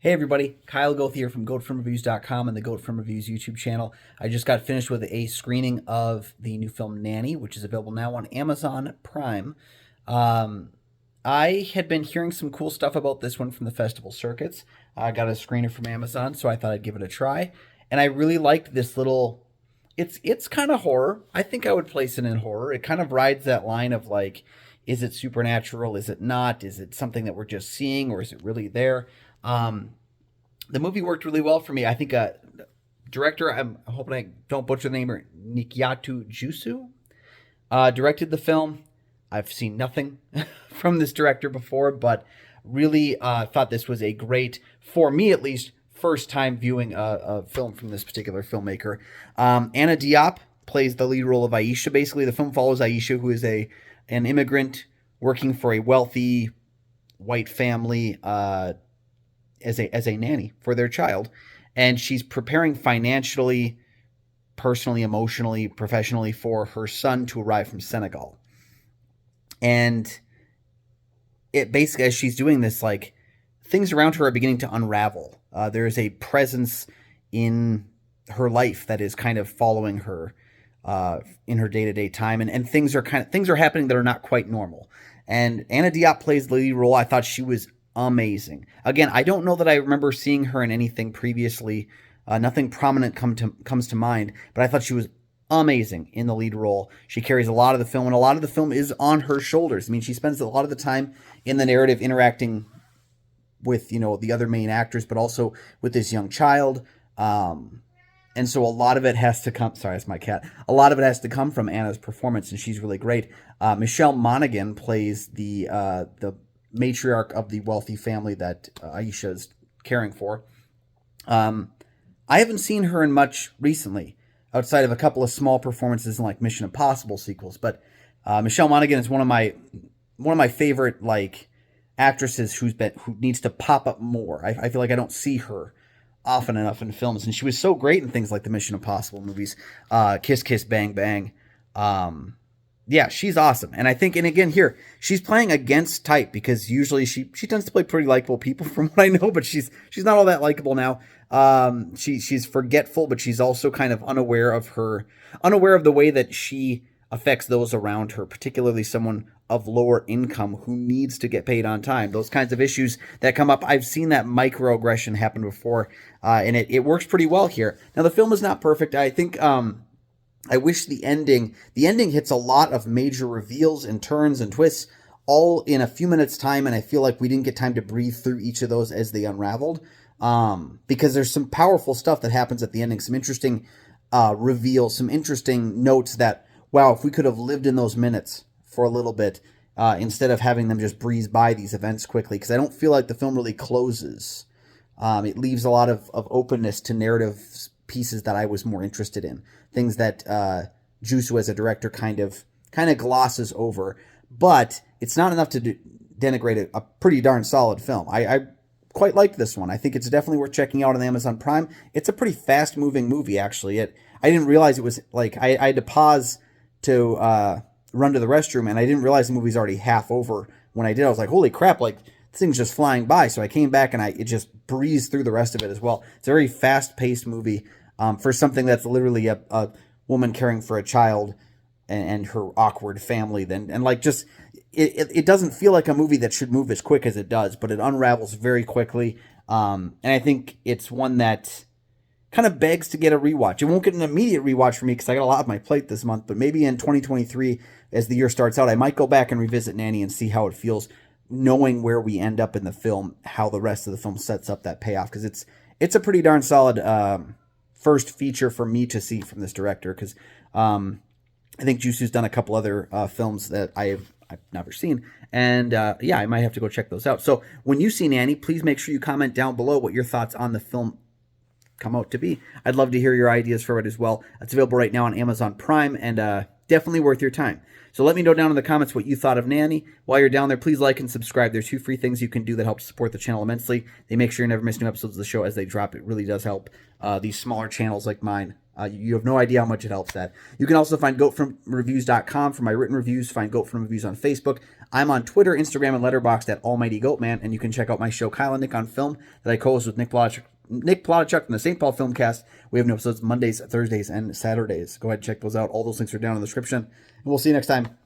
Hey everybody, Kyle Goth here from GoatFilmReviews.com and the Goat Film Reviews YouTube channel. I just got finished with a screening of the new film Nanny, which is available now on Amazon Prime. Um, I had been hearing some cool stuff about this one from the festival circuits. I got a screener from Amazon, so I thought I'd give it a try. And I really liked this little. It's kind of horror. I think I would place it in horror. It kind of rides that line of like, is it supernatural? Is it not? Is it something that we're just seeing, or is it really there? Um, the movie worked really well for me. I think director, I'm hoping I don't butcher the name, or Nikyatu Jusu, directed the film. I've seen nothing from this director before, but really thought this was a great, for me at least, first time viewing a film from this particular filmmaker. Anna Diop plays the lead role of Aisha. Basically, the film follows Aisha, who is an immigrant working for a wealthy white family as a nanny for their child, and she's preparing financially, personally, emotionally, professionally for her son to arrive from Senegal. And it basically, as she's doing this, like, things around her are beginning to unravel. There is a presence in her life that is kind of following her in her day-to-day time, and things are happening that are not quite normal. And Anna Diop plays the lead role. I thought she was amazing. Again, I don't know that I remember seeing her in anything previously. Nothing prominent comes to mind, but I thought she was amazing in the lead role. She carries a lot of the film, and a lot of the film is on her shoulders. I mean, she spends a lot of the time in the narrative interacting with, the other main actors, but also with this young child. And so a lot of it has to come. Sorry, it's my cat. A lot of it has to come from Anna's performance, and she's really great. Michelle Monaghan plays the matriarch of the wealthy family that Aisha is caring for. I haven't seen her in much recently, outside of a couple of small performances in like Mission Impossible sequels. But Michelle Monaghan is one of my favorite like actresses who needs to pop up more. I feel like I don't see her often enough in films, and she was so great in things like the Mission Impossible movies, Kiss Kiss Bang Bang. Yeah, she's awesome. And I think, and again here, she's playing against type, because usually she tends to play pretty likable people from what I know, but she's not all that likable now. She's forgetful, but she's also kind of unaware of the way that she affects those around her, particularly someone of lower income who needs to get paid on time. Those kinds of issues that come up. I've seen that microaggression happen before, and it works pretty well here. Now, the film is not perfect. I think, I wish the ending hits a lot of major reveals and turns and twists all in a few minutes time, and I feel like we didn't get time to breathe through each of those as they unraveled, because there's some powerful stuff that happens at the ending, some interesting reveals, some interesting notes that, wow, if we could have lived in those minutes for a little bit, instead of having them just breeze by these events quickly, because I don't feel like the film really closes. It leaves a lot of openness to narrative pieces that I was more interested in, things that Jusu as a director kind of glosses over, but it's not enough to denigrate a pretty darn solid film. I quite like this one. I think it's definitely worth checking out on Amazon Prime. It's a pretty fast moving movie, actually. I didn't realize it was like, I had to pause to run to the restroom, and I didn't realize the movie's already half over. When I did, I was like, holy crap, like, this thing's just flying by. So I came back and it just breezed through the rest of it as well. It's a very fast paced movie. For something that's literally a woman caring for a child and her awkward family, and like, just it doesn't feel like a movie that should move as quick as it does, but it unravels very quickly. And I think it's one that kind of begs to get a rewatch. It won't get an immediate rewatch for me because I got a lot on my plate this month, but maybe in 2023, as the year starts out, I might go back and revisit Nanny and see how it feels, knowing where we end up in the film, how the rest of the film sets up that payoff, because it's a pretty darn solid first feature for me to see from this director, because I think Jusu's done a couple other films that I've never seen, and yeah, I might have to go check those out. So when you see Nanny, please make sure you comment down below what your thoughts on the film come out to be. I'd love to hear your ideas for it as well. It's available right now on Amazon Prime, and Definitely worth your time. So let me know down in the comments what you thought of Nanny. While you're down there, please like and subscribe. There's 2 free things you can do that help support the channel immensely. They make sure you never miss new episodes of the show as they drop. It really does help these smaller channels like mine. You have no idea how much it helps that. You can also find goatfromreviews.com for my written reviews. Find Goat From Reviews on Facebook. I'm on Twitter, Instagram, and Letterboxd at Almighty Goatman, and you can check out my show Kyle and Nick on Film that I co-host with Nick Plotachuk from the St. Paul Filmcast. We have new episodes Mondays, Thursdays, and Saturdays. Go ahead and check those out. All those links are down in the description, and we'll see you next time.